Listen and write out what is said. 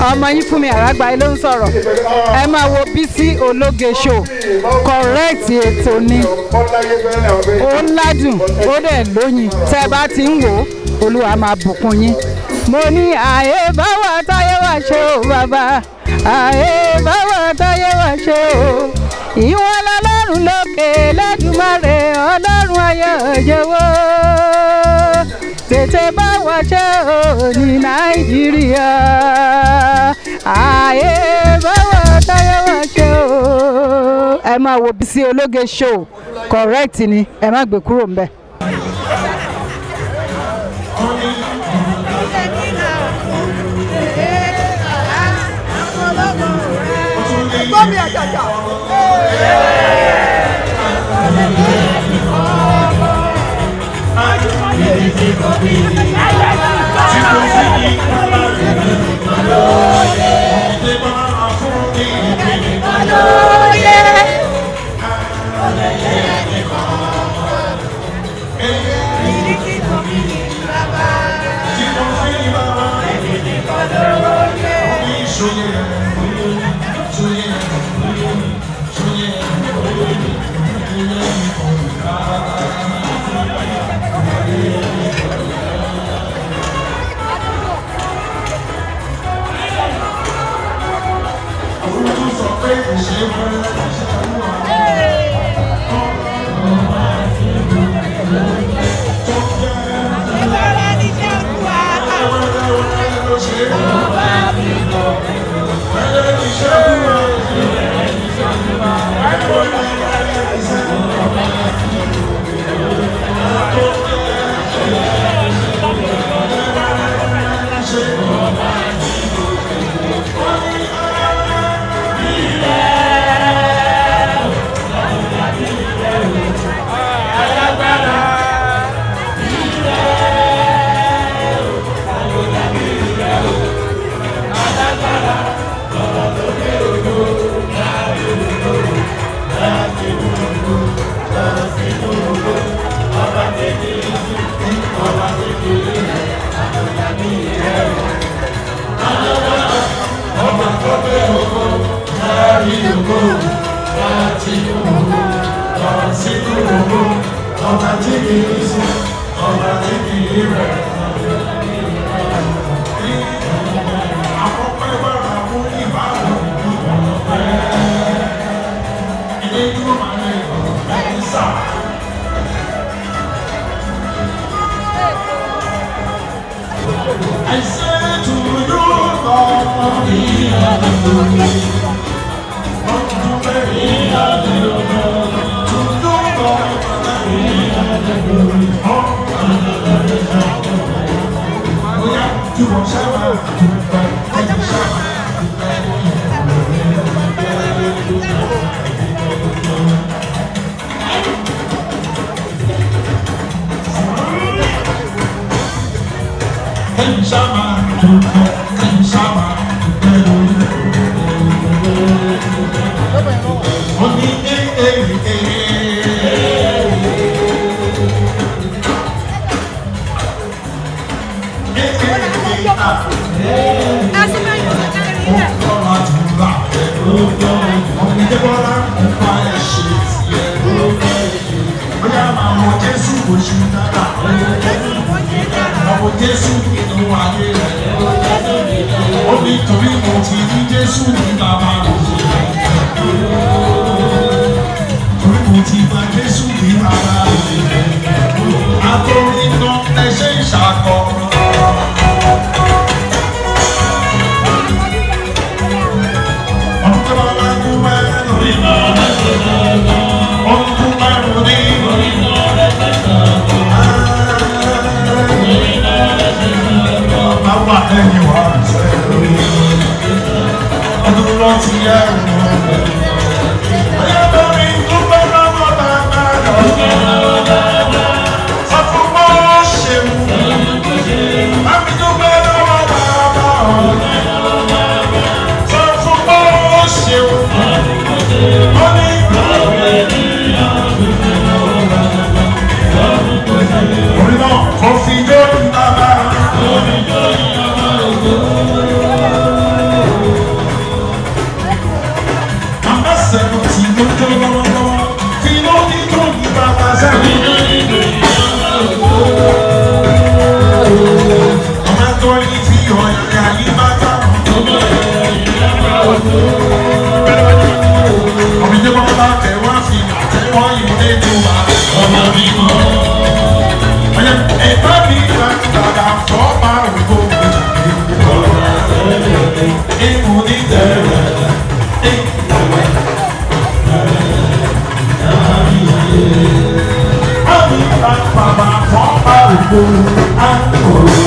ọmọ yín Fúnmi Àràgbáyé ló ń sọ̀rọ̀. Ẹ máa wo Bísí Ológe show correct ètò ni ó ládùn ó dẹ̀ lóyin tẹ́ bá ti ń wò ó Olúwa máa bùkún yín. Mo ní àyè báwa táyé wá ṣe o bàbá àyè báwa táyé wá ṣe o ìwọ̀n lọ́lọ́run lókè lẹ́dùnmáre ọlọ́run ayọ̀ jẹ́wọ́ tètè bá wa ṣe o ní Nàìjíríà àyè báwa táyé wá ṣe o. Ẹ máa wo Bísí Ológe show correct ni ẹ má gbé kúrò ń bẹ̀. Gbọ́mi àjàjà. I'm